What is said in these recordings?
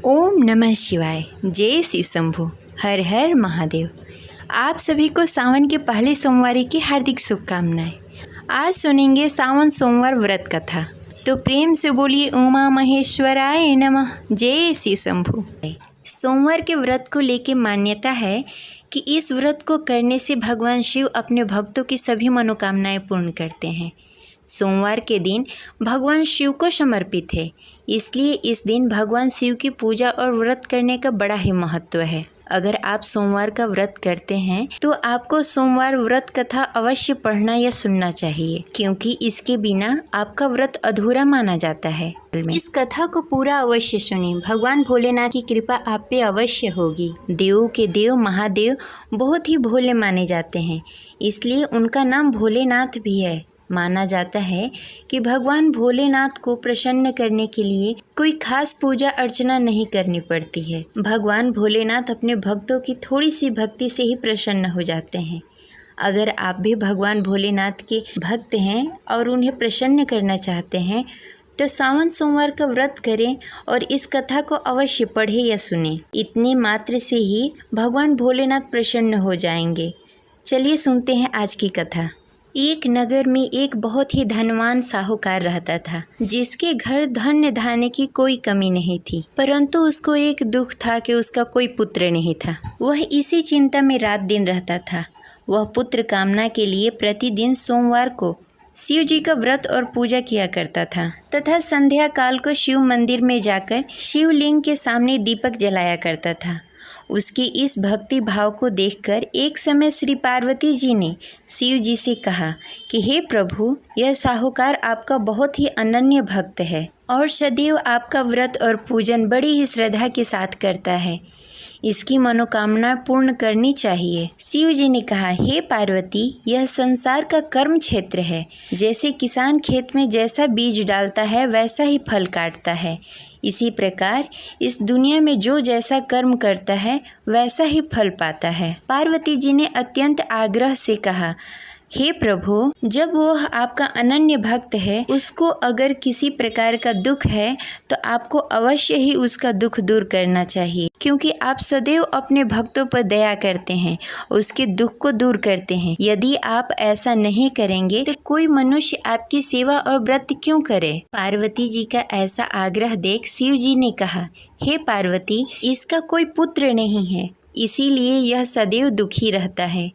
ओम नमः शिवाय। जय शिव शंभु। हर हर महादेव। आप सभी को सावन के पहले सोमवार की हार्दिक शुभकामनाएं। आज सुनेंगे सावन सोमवार व्रत कथा, तो प्रेम से बोलिए उमा महेश्वराय नमः। जय शिव शंभु। सोमवार के व्रत को लेकर मान्यता है कि इस व्रत को करने से भगवान शिव अपने भक्तों की सभी मनोकामनाएं पूर्ण करते हैं। सोमवार के दिन भगवान शिव को समर्पित है, इसलिए इस दिन भगवान शिव की पूजा और व्रत करने का बड़ा ही महत्व है। अगर आप सोमवार का व्रत करते हैं तो आपको सोमवार व्रत कथा अवश्य पढ़ना या सुनना चाहिए, क्योंकि इसके बिना आपका व्रत अधूरा माना जाता है। इस कथा को पूरा अवश्य सुनें, भगवान भोलेनाथ की कृपा आप पे अवश्य होगी। देवों के देव महादेव बहुत ही भोले माने जाते हैं, इसलिए उनका नाम भोलेनाथ भी है। माना जाता है कि भगवान भोलेनाथ को प्रसन्न करने के लिए कोई खास पूजा अर्चना नहीं करनी पड़ती है। भगवान भोलेनाथ अपने भक्तों की थोड़ी सी भक्ति से ही प्रसन्न हो जाते हैं। अगर आप भी भगवान भोलेनाथ के भक्त हैं और उन्हें प्रसन्न करना चाहते हैं तो सावन सोमवार का व्रत करें और इस कथा को अवश्य पढ़ें या सुनें। इतने मात्र से ही भगवान भोलेनाथ प्रसन्न हो जाएंगे। चलिए सुनते हैं आज की कथा। एक नगर में एक बहुत ही धनवान साहूकार रहता था, जिसके घर धन्य धान्य की कोई कमी नहीं थी। परंतु उसको एक दुख था कि उसका कोई पुत्र नहीं था। वह इसी चिंता में रात दिन रहता था। वह पुत्र कामना के लिए प्रतिदिन सोमवार को शिव जी का व्रत और पूजा किया करता था तथा संध्या काल को शिव मंदिर में जाकर शिवलिंग के सामने दीपक जलाया करता था। उसके इस भक्ति भाव को देखकर एक समय श्री पार्वती जी ने शिव जी से कहा कि हे प्रभु, यह साहूकार आपका बहुत ही अनन्य भक्त है और सदैव आपका व्रत और पूजन बड़ी ही श्रद्धा के साथ करता है। इसकी मनोकामना पूर्ण करनी चाहिए। शिव जी ने कहा, हे पार्वती, यह संसार का कर्म क्षेत्र है। जैसे किसान खेत में जैसा बीज डालता है वैसा ही फल काटता है, इसी प्रकार इस दुनिया में जो जैसा कर्म करता है वैसा ही फल पाता है। पार्वती जी ने अत्यंत आग्रह से कहा, हे प्रभु, जब वह आपका अनन्य भक्त है, उसको अगर किसी प्रकार का दुख है तो आपको अवश्य ही उसका दुख दूर करना चाहिए, क्योंकि आप सदैव अपने भक्तों पर दया करते हैं, उसके दुख को दूर करते हैं। यदि आप ऐसा नहीं करेंगे तो कोई मनुष्य आपकी सेवा और व्रत क्यों करे? पार्वती जी का ऐसा आग्रह देख शिव जी ने कहा, हे पार्वती, इसका कोई पुत्र नहीं है, इसीलिए यह सदैव दुखी रहता है।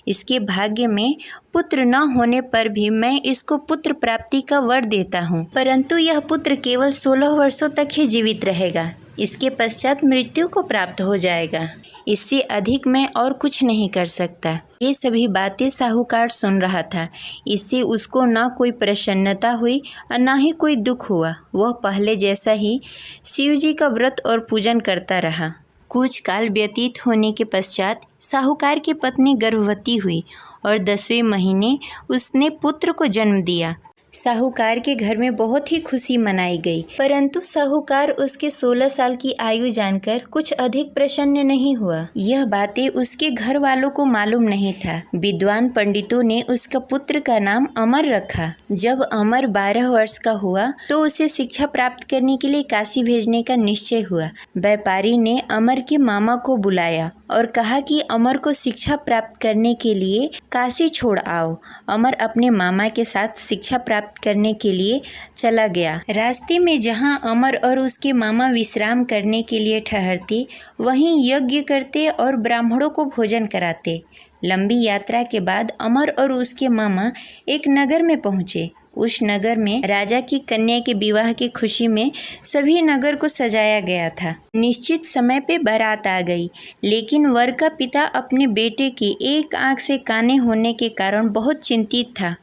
इसके भाग्य में पुत्र न होने पर भी मैं इसको पुत्र प्राप्ति का वर देता हूँ, परंतु यह पुत्र केवल 16 वर्षों तक ही जीवित रहेगा। इसके पश्चात मृत्यु को प्राप्त हो जाएगा। इससे अधिक मैं और कुछ नहीं कर सकता। ये सभी बातें साहूकार सुन रहा था। इससे उसको न कोई प्रसन्नता हुई और न ही कोई दुख हुआ। वह पहले जैसा ही शिव जी का व्रत और पूजन करता रहा। कुछ काल व्यतीत होने के पश्चात साहूकार की पत्नी गर्भवती हुई और 10वें महीने उसने पुत्र को जन्म दिया। साहूकार के घर में बहुत ही खुशी मनाई गई, परंतु साहूकार उसके 16 साल की आयु जानकर कुछ अधिक प्रसन्न नहीं हुआ। यह बातें उसके घर वालों को मालूम नहीं था। विद्वान पंडितों ने उसका पुत्र का नाम अमर रखा। जब अमर 12 वर्ष का हुआ तो उसे शिक्षा प्राप्त करने के लिए काशी भेजने का निश्चय हुआ। व्यापारी ने अमर के मामा को बुलाया और कहा कि अमर को शिक्षा प्राप्त करने के लिए काशी छोड़ आओ। अमर अपने मामा के साथ शिक्षा प्राप्त करने के लिए चला गया। रास्ते में जहां अमर और उसके मामा विश्राम करने के लिए ठहरते, वहीं यज्ञ करते और ब्राह्मणों को भोजन कराते। लंबी यात्रा के बाद अमर और उसके मामा एक नगर में पहुंचे। उस नगर में राजा की कन्या के विवाह की खुशी में सभी नगर को सजाया गया था। निश्चित समय पे बारात आ गई, लेकिन वर का पिता अपने बेटे की एक आंख से काने होने के कारण बहुत चिंतित था।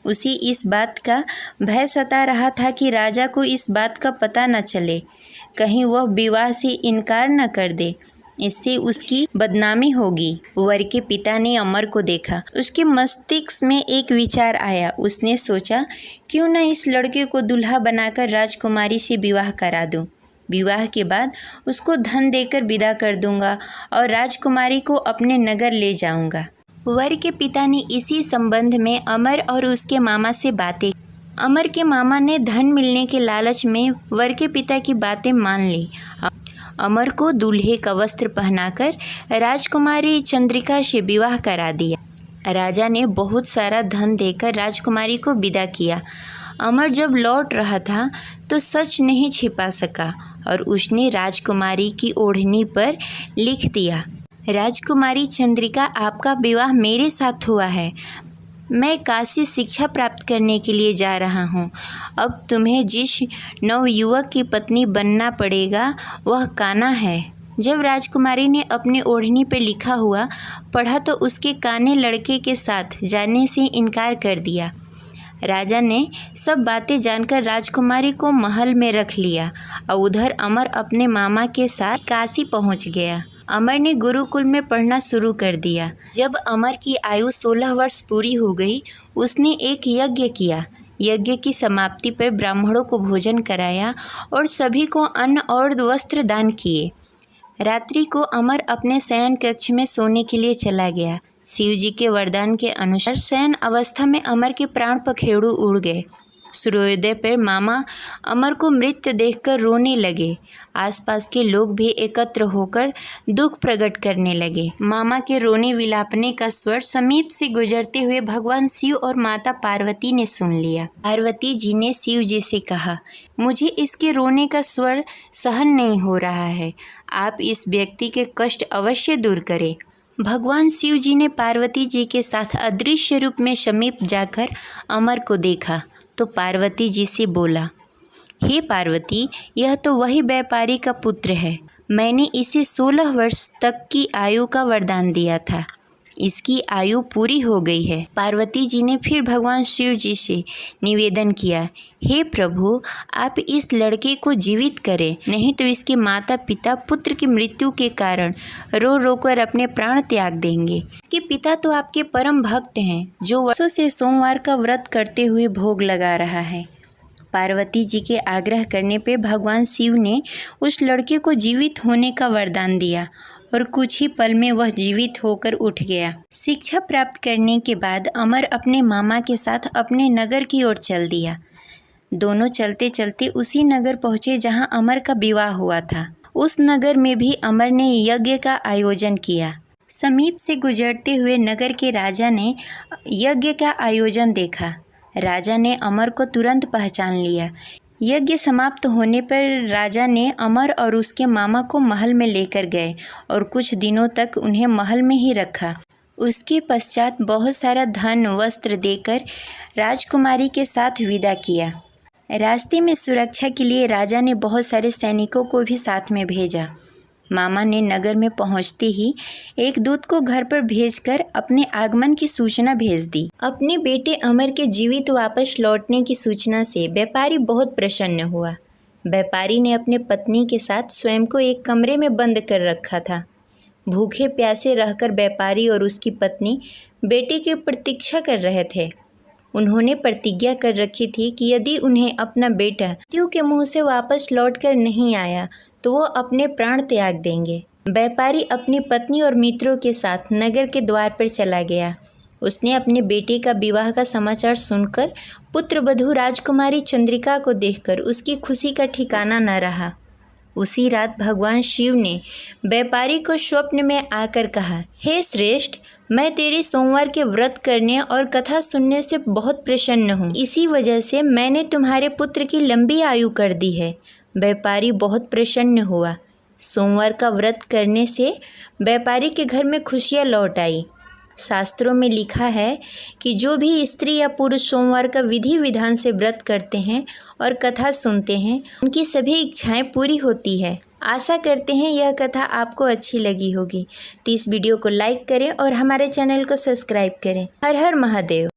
उसे इस बात का भय सता रहा था कि राजा को इस बात का पता न चले, कहीं वह विवाह से इनकार न कर दे, इससे उसकी बदनामी होगी। वर के पिता ने अमर को देखा। उसके मस्तिष्क में एक विचार आया। उसने सोचा, क्यों न इस लड़के को दूल्हा बनाकर राजकुमारी से विवाह करा दूं। विवाह के बाद उसको धन देकर विदा कर दूंगा और राजकुमारी को अपने नगर ले जाऊंगा। वर के पिता ने इसी संबंध में अमर और उसके मामा से बातें। अमर के मामा ने धन मिलने के लालच में वर के पिता की बातें मान ली अमर को दूल्हे का वस्त्र पहनाकर राजकुमारी चंद्रिका से विवाह करा दिया। राजा ने बहुत सारा धन देकर राजकुमारी को विदा किया। अमर जब लौट रहा था तो सच नहीं छिपा सका और उसने राजकुमारी की ओढ़नी पर लिख दिया, राजकुमारी चंद्रिका, आपका विवाह मेरे साथ हुआ है। मैं काशी शिक्षा प्राप्त करने के लिए जा रहा हूँ। अब तुम्हें जिस नवयुवक की पत्नी बनना पड़ेगा वह कान्हा है। जब राजकुमारी ने अपनी ओढ़नी पर लिखा हुआ पढ़ा तो उसके कान्हे लड़के के साथ जाने से इनकार कर दिया। राजा ने सब बातें जानकर राजकुमारी को महल में रख लिया और उधर अमर अपने मामा के साथ काशी पहुंच गया। अमर ने गुरुकुल में पढ़ना शुरू कर दिया। जब अमर की आयु 16 वर्ष पूरी हो गई, उसने एक यज्ञ किया। यज्ञ की समाप्ति पर ब्राह्मणों को भोजन कराया और सभी को अन्न और वस्त्र दान किए। रात्रि को अमर अपने शयन कक्ष में सोने के लिए चला गया। शिव जी के वरदान के अनुसार शयन अवस्था में अमर के प्राण पखेरु उड़ गए। सूर्योदय पर मामा अमर को मृत देखकर रोने लगे। आसपास के लोग भी एकत्र होकर दुख प्रकट करने लगे। मामा के रोने विलापने का स्वर समीप से गुजरते हुए भगवान शिव और माता पार्वती ने सुन लिया। पार्वती जी ने शिव जी से कहा, मुझे इसके रोने का स्वर सहन नहीं हो रहा है, आप इस व्यक्ति के कष्ट अवश्य दूर करें। भगवान शिव जी ने पार्वती जी के साथ अदृश्य रूप में समीप जाकर अमर को देखा तो पार्वती जी से बोला, हे पार्वती, यह तो वही व्यापारी का पुत्र है। मैंने इसे 16 वर्ष तक की आयु का वरदान दिया था। इसकी आयु पूरी हो गई है। पार्वती जी ने फिर भगवान शिव जी से निवेदन किया, हे प्रभु, आप इस लड़के को जीवित करें, नहीं तो इसके माता पिता पुत्र की मृत्यु के कारण रो रो कर अपने प्राण त्याग देंगे। इसके पिता तो आपके परम भक्त हैं, जो वर्षों से सोमवार का व्रत करते हुए भोग लगा रहा है। पार्वती जी के आग्रह करने पर भगवान शिव ने उस लड़के को जीवित होने का वरदान दिया और कुछ ही पल में वह जीवित होकर उठ गया। शिक्षा प्राप्त करने के बाद अमर अपने मामा के साथ अपने नगर की ओर चल दिया। दोनों चलते चलते उसी नगर पहुँचे जहाँ अमर का विवाह हुआ था। उस नगर में भी अमर ने यज्ञ का आयोजन किया। समीप से गुजरते हुए नगर के राजा ने यज्ञ का आयोजन देखा। राजा ने अमर को तुरंत पहचान लिया। यज्ञ समाप्त होने पर राजा ने अमर और उसके मामा को महल में लेकर गए और कुछ दिनों तक उन्हें महल में ही रखा। उसके पश्चात बहुत सारा धन वस्त्र देकर राजकुमारी के साथ विदा किया। रास्ते में सुरक्षा के लिए राजा ने बहुत सारे सैनिकों को भी साथ में भेजा। मामा ने नगर में पहुंचते ही एक दूत को घर पर भेजकर अपने आगमन की सूचना भेज दी। अपने बेटे अमर के जीवित वापस लौटने की सूचना से व्यापारी बहुत प्रसन्न हुआ। व्यापारी ने अपने पत्नी के साथ स्वयं को एक कमरे में बंद कर रखा था। भूखे प्यासे रहकर व्यापारी और उसकी पत्नी बेटे की प्रतीक्षा कर रहे थे। उन्होंने प्रतिज्ञा कर रखी थी कि यदि उन्हें अपना बेटा मृत्यु के मुंह से वापस लौटकर नहीं आया तो वो अपने प्राण त्याग देंगे। व्यापारी अपनी पत्नी और मित्रों के साथ नगर के द्वार पर चला गया। उसने अपने बेटे का विवाह का समाचार सुनकर पुत्रवधू राजकुमारी चंद्रिका को देखकर उसकी खुशी का ठिकाना न रहा। उसी रात भगवान शिव ने व्यापारी को स्वप्न में आकर कहा, हे श्रेष्ठ, मैं तेरे सोमवार के व्रत करने और कथा सुनने से बहुत प्रसन्न हूँ। इसी वजह से मैंने तुम्हारे पुत्र की लंबी आयु कर दी है। व्यापारी बहुत प्रसन्न हुआ। सोमवार का व्रत करने से व्यापारी के घर में खुशियाँ लौट आई। शास्त्रों में लिखा है कि जो भी स्त्री या पुरुष सोमवार का विधि विधान से व्रत करते हैं और कथा सुनते हैं, उनकी सभी इच्छाएं पूरी होती है। आशा करते हैं यह कथा आपको अच्छी लगी होगी। तो इस वीडियो को लाइक करें और हमारे चैनल को सब्सक्राइब करें। हर हर महादेव।